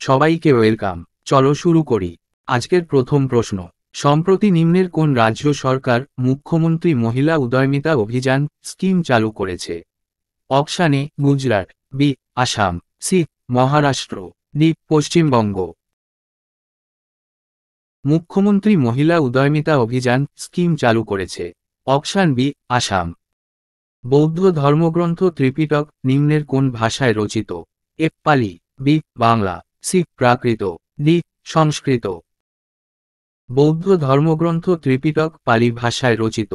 সবাইকে ওয়েলকাম। চলো শুরু করি। আজকের প্রথম প্রশ্ন, সম্প্রতি নিম্নের কোন রাজ্য সরকার মুখ্যমন্ত্রী মহিলা উদয়মিতা অভিযান স্কিম চালু করেছে? Option A Gujarat, B Assam, C Maharashtra, D Paschimbanga. মুখ্যমন্ত্রী মহিলা উদয়মিতা অভিযান স্কিম চালু করেছে। Option B Assam. বৌদ্ধ ধর্মগ্রন্থ ত্রিপিটক নিম্নের কোন ভাষায় রচিত? A Pali, B Bangla, C Prakrit, D Sanskrit. বৌদ্ধ ধর্মগ্রন্থ ত্রিপিটক পালি ভাষায় রচিত।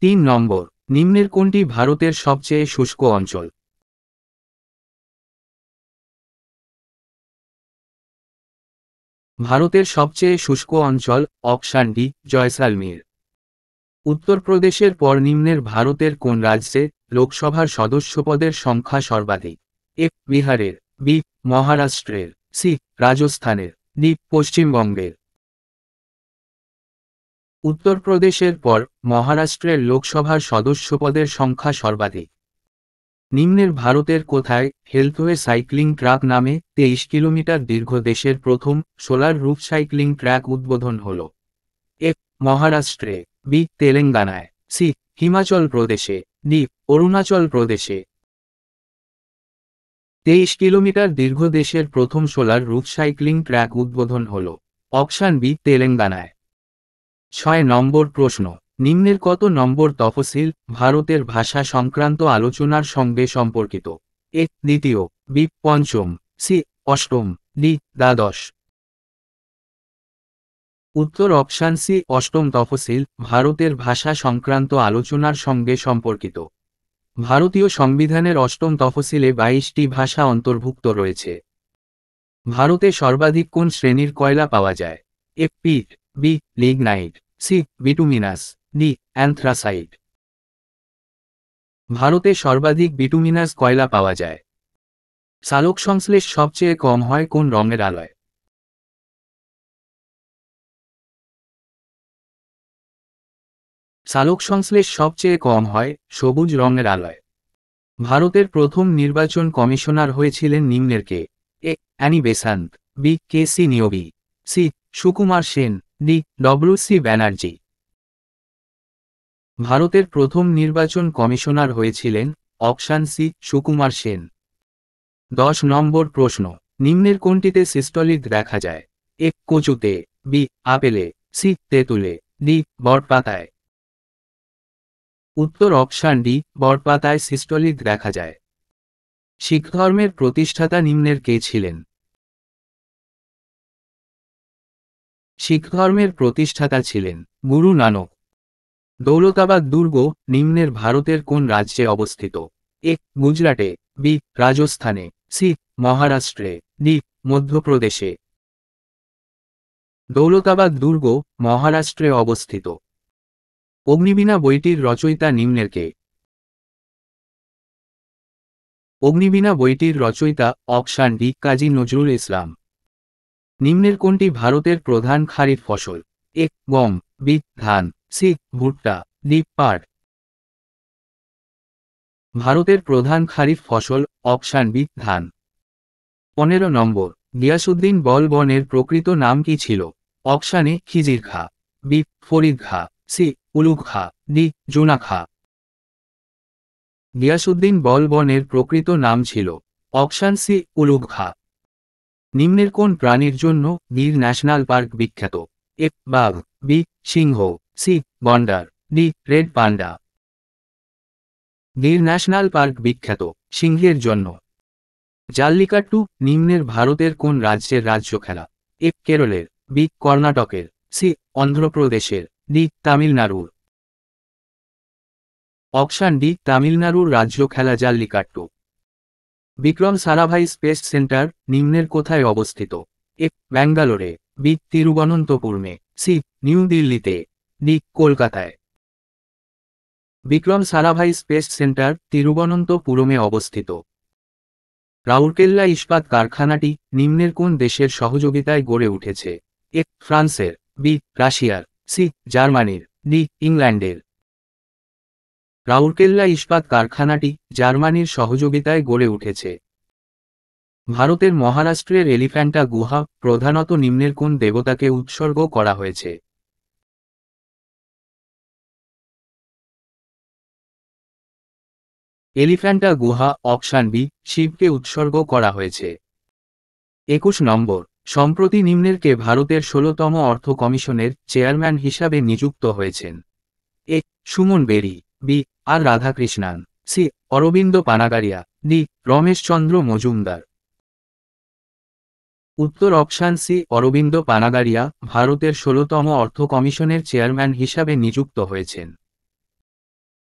3 নম্বর, নিম্নের কোনটি ভারতের সবচেয়ে শুষ্ক অঞ্চল? ভারতের সবচেয়ে শুষ্ক অঞ্চল, অপশান ডি জয়সালমীর। উত্তরপ্রদেশের পর নিম্নের ভারতের কোন রাজ্যে লোকসভার সদস্যপদের সংখ্যা সর্বাধিক? এ বিহারের, বি মহারাষ্ট্রের, সি রাজস্থানের, ডি পশ্চিমবঙ্গের। উত্তরপ্রদেশের পর মহারাষ্ট্রের লোকসভার সদস্যপদের সংখ্যা সর্বাধিক। নিম্নের ভারতের কোথায় হেলথওয়ে সাইক্লিং ট্র্যাক নামে 23 কিলোমিটার দীর্ঘ দেশের প্রথম সোলার রুফ সাইক্লিং ট্র্যাক উদ্বোধন হল? এ মহারাষ্ট্রে, বি তেলেঙ্গানায়, সি হিমাচল প্রদেশে, ডি অরুণাচল প্রদেশে। 23 কিলোমিটার দীর্ঘ দেশের প্রথম সোলার রুফ সাইক্লিং ট্র্যাক উদ্বোধন হল? অপশান বি তেলেঙ্গানায়। 6 নম্বর প্রশ্ন, নিম্নের কত নম্বর তফসিল ভারতের ভাষা সংক্রান্ত আলোচনার সঙ্গে সম্পর্কিত? এ দ্বিতীয়, বি পঞ্চম, সি অষ্টম, ডি দ্বাদশ। উত্তর অপশান সি অষ্টম তফসিল ভারতের ভাষা সংক্রান্ত আলোচনার সঙ্গে সম্পর্কিত। ভারতীয় সংবিধানের অষ্টম তফসিলে 22টি ভাষা অন্তর্ভুক্ত রয়েছে। ভারতে সর্বাধিক কোন শ্রেণীর কয়লা পাওয়া যায়? A peat, B lignite, C bituminous, D anthracite. ভারতে সর্বাধিক বিটুমিনাস কয়লা পাওয়া যায়। সালোক সংশ্লেষ সবচেয়ে কম হয় কোন রঙের আলোয়? সালোক সংশ্লেষ সবচেয়ে কম হয় সবুজ রঙের আলোয়। ভারতের প্রথম নির্বাচন কমিশনার হয়েছিলেন নিম্নের কে? A Annie Besant, B K C Neogy, C Sukumar Sen, D W C Banerjee. ভারতের প্রথম নির্বাচন কমিশনার হয়েছিলেন অপশান সি সুকুমার সেন। 10 নম্বর প্রশ্ন, নিম্নের কোনটিতে সিস্টোলিথ দেখা যায়? এ কচুতে, বি আপেলে, সি তেঁতুলে, ডি বটপাতায়। উত্তর অপশান ডি বটপাতায় সিস্টোলিথ দেখা যায়। শিখ ধর্মের প্রতিষ্ঠাতা নিম্নের কে ছিলেন? শিখ ধর্মের প্রতিষ্ঠাতা ছিলেন গুরু নানক। দৌলতাবাদ দুর্গ নিম্নের ভারতের কোন রাজ্যে অবস্থিত? এ গুজরাটে, বি রাজস্থানে, সি মহারাষ্ট্রে, ডি মধ্যপ্রদেশে। দৌলতাবাদ দুর্গ মহারাষ্ট্রে অবস্থিত। অগ্নিবীণা বইটির রচয়িতা নিম্নের কে? অগ্নিবীণা বইটির রচয়িতা অপশান ডি কাজী নজরুল ইসলাম। নিম্নের কোনটি ভারতের প্রধান খারিফ ফসল? এ গম, বি ধান, সি ভুট্টা, ডি পাট। ভারতের প্রধান খারিফ ফসল অপশান বি ধান। 15 নম্বর, গিয়াসউদ্দিন বলবনের প্রকৃত নাম কি ছিল? অপশান এ খিজির খা, বি ফরিদ খা, সি উলুগ খা, ডি জুনা খা। গিয়াসউদ্দিন বলবনের প্রকৃত নাম ছিল অপশান সি উলুগ খা। নিম্নের কোন প্রাণীর জন্য গির ন্যাশনাল পার্ক বিখ্যাত? এ বাঘ, বি সিংহ, সি গন্ডার, D red panda. Gir national park বিখ্যাত সিংহের জন্য। জাল্লিকাট্টু নিম্নের ভারতের কোন রাজ্যের রাজ্য খেলা? এ কেরলের, বি কর্ণাটকের, সি অন্ধ্রপ্রদেশের, ডি তামিলনাড়ুর। অপশান ডি তামিলনাড়ুর রাজ্য খেলা জাল্লিকাট্টু। বিক্রম সারাভাই স্পেস সেন্টার নিম্নের কোথায় অবস্থিত? এ ব্যাঙ্গালোরে, বি তিরুবনন্তপুরমে, সি নিউ দিল্লিতে, ডি কলকাতায়। বিক্রম সারাভাই স্পেস সেন্টার তিরুবনন্তপুরমে অবস্থিত। রাউরকেল্লা ইস্পাত কারখানাটি নিম্নের কোন দেশের সহযোগিতায় গড়ে উঠেছে? এ ফ্রান্সের, বি রাশিয়ার, সি জার্মানির, ডি ইংল্যান্ডের। রাউরকেল্লা ইস্পাত কারখানাটি জার্মানির সহযোগিতায় গড়ে উঠেছে। ভারতের মহারাষ্ট্রের এলিফ্যান্টা গুহা প্রধানত নিম্নের কোন দেবতাকে উৎসর্গ করা হয়েছে? এলিফ্যান্টা গুহা অপশান বি শিবকে উৎসর্গ করা হয়েছে। 21 নম্বর, সম্প্রতি নিম্নের কে ভারতের 16তম অর্থ কমিশনের চেয়ারম্যান হিসাবে নিযুক্ত হয়েছেন? এ সুমন বেরি, বি আর রাধাকৃষ্ণান, সি অরবিন্দ পানাগারিয়া, ডি রমেশচন্দ্র মজুমদার। উত্তর অপশান সি অরবিন্দ পানাগারিয়া ভারতের 16তম অর্থ কমিশনের চেয়ারম্যান হিসাবে নিযুক্ত হয়েছেন।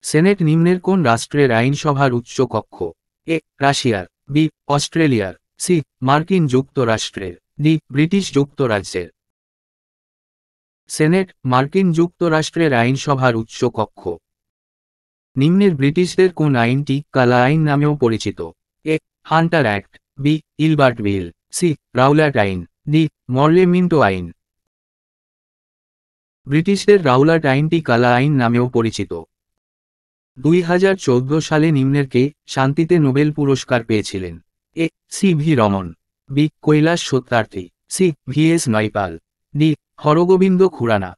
সেনেট নিম্নের কোন রাষ্ট্রের আইনসভার উচ্চ কক্ষ? এ রাশিয়ার, বি অস্ট্রেলিয়ার, সি মার্কিন যুক্তরাষ্ট্রের, ডি ব্রিটিশ যুক্তরাজ্যের। সেনেট মার্কিন যুক্তরাষ্ট্রের আইনসভার উচ্চ কক্ষ। নিম্নের ব্রিটিশদের কোন আইনটি কালা আইন নামেও পরিচিত? A Hunter act, B Ilbert bill, C Rowlatt আইন, ডি মরলে মিন্টো আইন। ব্রিটিশদের রাউলাট আইনটি কালা আইন নামেও পরিচিত। 2014 সালে নিম্নের কে শান্তিতে নোবেল পুরস্কার পেয়েছিলেন? A C V Raman, B Kailash Satyarthi, C V S Naipaul, D Hargobind Khorana.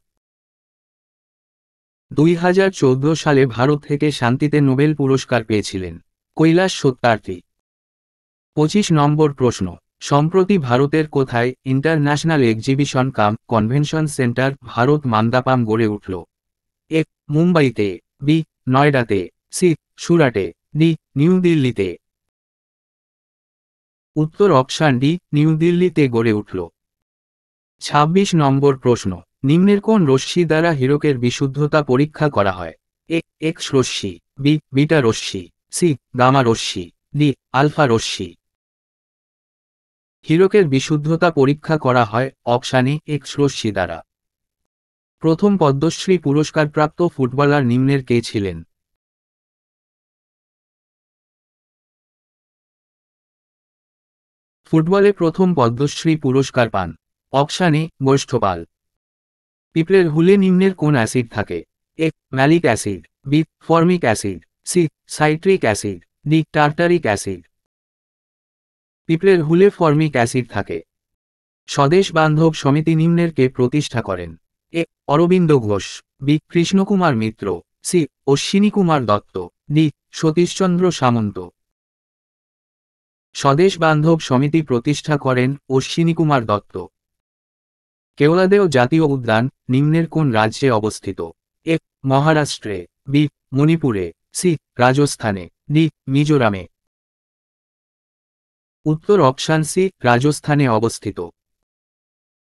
2014 সালে ভারত থেকে শান্তিতে নোবেল পুরস্কার পেয়েছিলেন কৈলাস সত্যার্থী। 25 নম্বর প্রশ্ন, সম্প্রতি ভারতের কোথায় international exhibition cum convention centre Bharat Mandapam গড়ে উঠল? এ মুম্বাইতে, বি নয়ডাতে, সি সুরাটে, ডি নিউ দিল্লিতে। উত্তর অপশান ডি নিউ দিল্লিতে গড়ে উঠল। 26 নম্বর প্রশ্ন, নিম্নের কোন রশ্মি দ্বারা হীরকের বিশুদ্ধতা পরীক্ষা করা হয়? এ এক্স রশ্মি, বি বিটা রশ্মি, সি গামা রশ্মি, ডি আলফা রশ্মি। হীরকের বিশুদ্ধতা পরীক্ষা করা হয় অপশান এ এক্স রশ্মি দ্বারা। প্রথম পদ্মশ্রী পুরস্কারপ্রাপ্ত ফুটবলার নিম্নের কে ছিলেন? ফুটবলে প্রথম পদ্মশ্রী পুরস্কার পান অপশান এ বৈষ্ঠপাল। পিঁপড়ের হুলে নিম্নের কোন অ্যাসিড থাকে? A malic acid, B formic acid, C citric acid, D tartaric acid. পিঁপড়ের হুলে ফর্মিক অ্যাসিড থাকে। স্বদেশ বান্ধব সমিতি নিম্নের কে প্রতিষ্ঠা করেন? এ অরবিন্দ ঘোষ, বি কৃষ্ণকুমার মিত্র, সি অশ্বিনী কুমার দত্ত, ডি সতীশচন্দ্র সামন্ত। স্বদেশ বান্ধব সমিতি প্রতিষ্ঠা করেন অশ্বিনী কুমার দত্ত। কেওলাদেও জাতীয় উদ্যান নিম্নের কোন রাজ্যে অবস্থিত? এ মহারাষ্ট্রে, বি মণিপুরে, সি রাজস্থানে, ডি মিজোরামে। উত্তর অপশান সি রাজস্থানে অবস্থিত।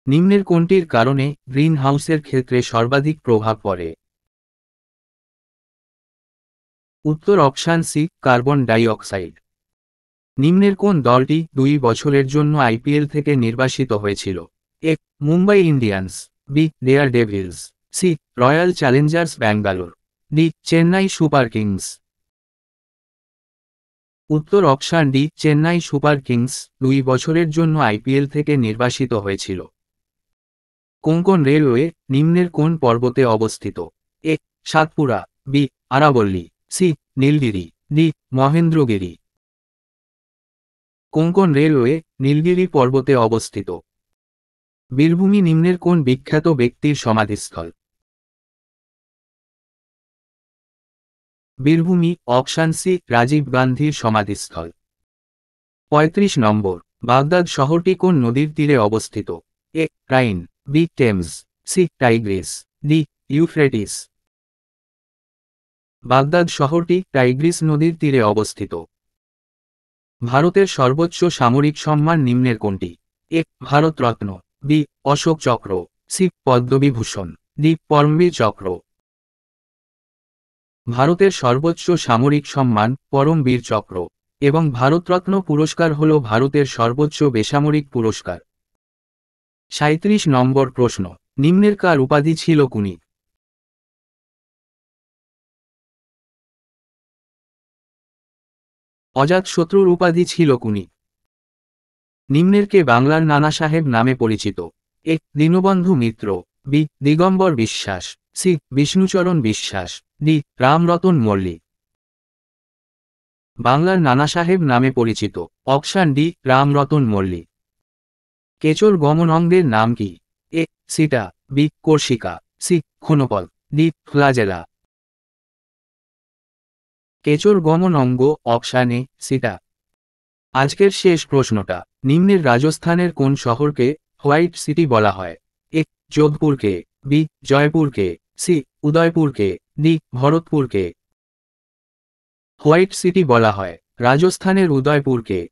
নিম্নের কোনটির কারণে গ্রিন হাউসের ক্ষেত্রে সর্বাধিক প্রভাব পড়ে? উত্তর option C carbon die oxide. নিম্নের কোন দলটি 2 বছরের জন্য আইপিএল থেকে নির্বাসিত হয়েছিল? A Mumbai Indians, B Daredevils, C Royal Challengers Bangalore, D Chennai Super Kings. উত্তর option D Chennai Super Kings 2 বছরের জন্য আইপিএল থেকে নির্বাসিত হয়েছিল। কোঙ্কণ রেলওয়ে নিম্নের কোন পর্বতে অবস্থিত? এ সাতপুরা, বি আরাবল্লী, C Nilgiri, D Mahendragiri. Konkan railway Nilgiri পর্বতে অবস্থিত। বীরভূমি নিম্নের কোন বিখ্যাত ব্যক্তির সমাধিস্থল? বীরভূমি অপশান সি রাজীব গান্ধীর সমাধিস্থল। 35 নম্বর, বাগদাদ শহরটি কোন নদীর তীরে অবস্থিত? A Rhine, B Thames, C Tigris, D Euphrates. Baghdad শহরটি টাইগ্রিস নদীর তীরে অবস্থিত। ভারতের সর্বোচ্চ সামরিক সম্মান নিম্নের কোনটি? এ ভারতরত্ন, বি অশোক চক্র, সি পদ্মবিভূষণ, ডি পরমবীর চক্র। ভারতের সর্বোচ্চ সামরিক সম্মান পরমবীর চক্র এবং ভারতরত্ন পুরস্কার হল ভারতের সর্বোচ্চ বেসামরিক পুরস্কার। 37 নম্বর প্রশ্ন, নিম্নের কার উপাধি ছিল কুনি? অজাতশত্রুর উপাধি ছিল কুনি। নিম্নের কে বাংলার নানা সাহেব নামে পরিচিত? এ দীনবন্ধু মিত্র, বি দিগম্বর বিশ্বাস, সি বিষ্ণুচরণ বিশ্বাস, ডি রামরতন মল্লিক। বাংলার নানা সাহেব নামে পরিচিত। Option D Ramratan Mallick. কেচোর গমন অঙ্গের নাম কি? এ সিটা, বি কোর্সিকা, সি খোনপল, ডি ফ্লাজেলা। কেচোর গমন অঙ্গ অপশান এ সিটা। আজকের শেষ প্রশ্নটা, নিম্নের রাজস্থানের কোন শহরকে হোয়াইট সিটি বলা হয়? এ যোধপুরকে, বি জয়পুরকে, সি উদয়পুরকে, ডি ভরতপুরকে। হোয়াইট সিটি বলা হয় রাজস্থানের উদয়পুরকে।